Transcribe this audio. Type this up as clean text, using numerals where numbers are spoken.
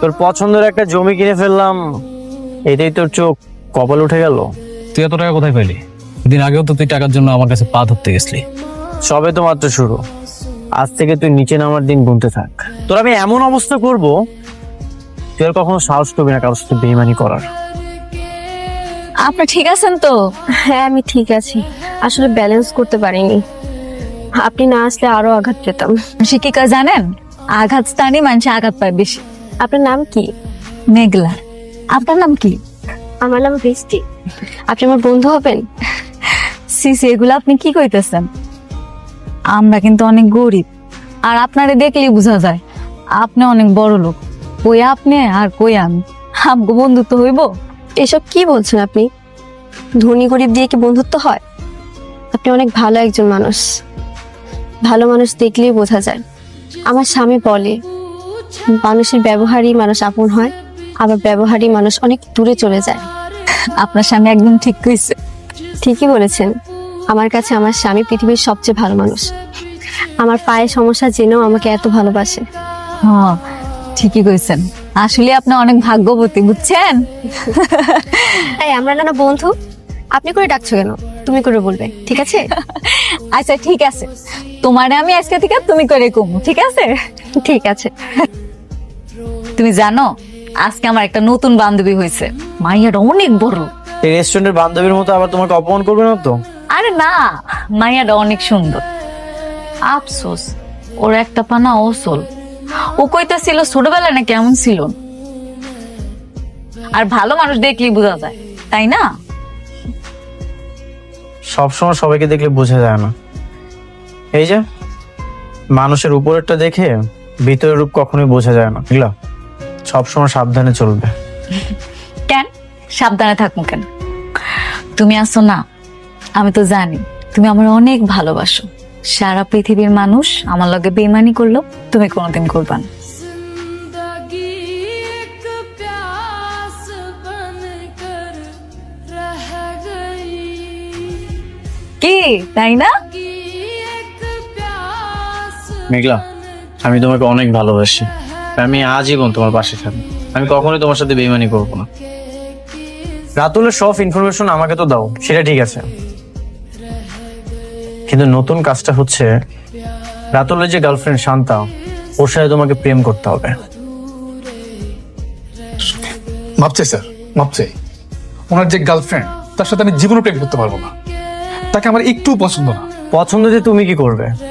তোর পছন্দের একটা জমি কিনে ফেললাম, এটাই তোর চোখ কপাল উঠে গেল? তুই এত টাকা কোথায় পেলি? দিন আগেও তো তুই টাকার জন্য আমার কাছে পা ধরতে গেছলি। সবে তো মাত্র শুরু, আজ থেকে তুই নিচে নামার দিন গুনতে থাক। তোর আমি এমন অবস্থা করব, তুই আর কখনো সাহস করবি না কারোর সাথে বেইমানি করার। আপনি ঠিক আছেন তো? হ্যাঁ আমি ঠিক আছি, আসলে ব্যালেন্স করতে পারিনি। আপনি না আসলে আরো আঘাত পেতাম। শিক্ষিকা জানেন, আঘাত স্থানে মানুষ আঘাত পায় বেশি। আপনার নাম কি? মেঘলা। আপনার নাম কি? আমার নাম বৃষ্টি। আপনি আমার বন্ধু হবেন? সিসি, এগুলো আপনি কি কইতেছেন? আমরা কিন্তু অনেক গরিব, আর আপনারে দেখলেই বোঝা যায় আপনি অনেক বড় লোক। কই আপনি আর কই আমি, আমগো বন্ধুত্ব হইব? এসব কি বলছেন আপনি? ধনী গরিব দিয়ে কি বন্ধুত্ব হয়? আপনি অনেক ভালো একজন মানুষ, ভালো মানুষ দেখলেই বোঝা যায়। আমার স্বামী বলে মানুষের ব্যবহারই মানুষ আপন হয়, আবার ব্যবহারই মানুষ অনেক দূরে চলে যায়। আপনার স্বামী একদম ঠিক কইছে। ঠিকই বলেছেন, আমার কাছে আমার স্বামী পৃথিবীর সবচেয়ে ভালো মানুষ। আমার পায়ে সমস্যা জেনেও আমাকে এত ভালোবাসে। হ্যাঁ, ঠিকই কইছেন। আসলে আপনি অনেক ভাগ্যবতী, বুঝছেন? এই আমরা না বন্ধু, আপনি করে ডাকছো কেন? তুমি করে বলবে, ঠিক আছে? আচ্ছা ঠিক আছে, তোমারে আমি আজকে থেকে তুমি করে কম, ঠিক আছে? ঠিক আছে। তুমি জানো, আজকে আমার একটা নতুন বান্ধবী হয়েছে, মাইয়াটা অনেক বড়। এই রেস্টুরেন্টের বান্ধবীর মতো আবার তোমাকে অপমান করবে না তো? আরে না, মাইয়াটা অনেক সুন্দর। আফসোস ওর একটা পানা ওসল। ও কইতাছিল ছোটবেলা না কেমন ছিল। আর ভালো মানুষ দেখলেই বোঝা যায়, তাই না? সবসময় সবাইকে দেখলে বোঝা যায় না। এই যে মানুষের উপরেরটা দেখে ভিতরের রূপ কখনোই বোঝা যায় না, বুঝলা? সবসময় সাবধানে চলবে। কেন সাবধানে থাকবো কেন? তুমি আসো না, আমি তো জানি তুমি আমার অনেক ভালোবাসো। সারা পৃথিবীর মানুষ আমার লগে বেইমানি করলো, তুমি কোনোদিন করবা না। কি তাই না? মেঘলা, আমি তোমাকে অনেক ভালোবাসি, আমি আজীবন তোমার পাশে থাকবো। আমি কখনোই তোমার সাথে বেইমানি করবো না। রাতুলের সব ইনফরমেশন আমাকে তো দাও, সেটা ঠিক আছে, কিন্তু নতুন কাজটা হচ্ছে রাতুলের যে গার্লফ্রেন্ড শান্তা, ওর সাথে তোমাকে প্রেম করতে হবে। মাপ চাই স্যার, মাপ চাই। ওনার যে গার্লফ্রেন্ড, তার সাথে আমি জীবনে প্রেম করতে পারবো না। তাকে আমার একটু পছন্দ না। পছন্দ যে তুমি কি করবে?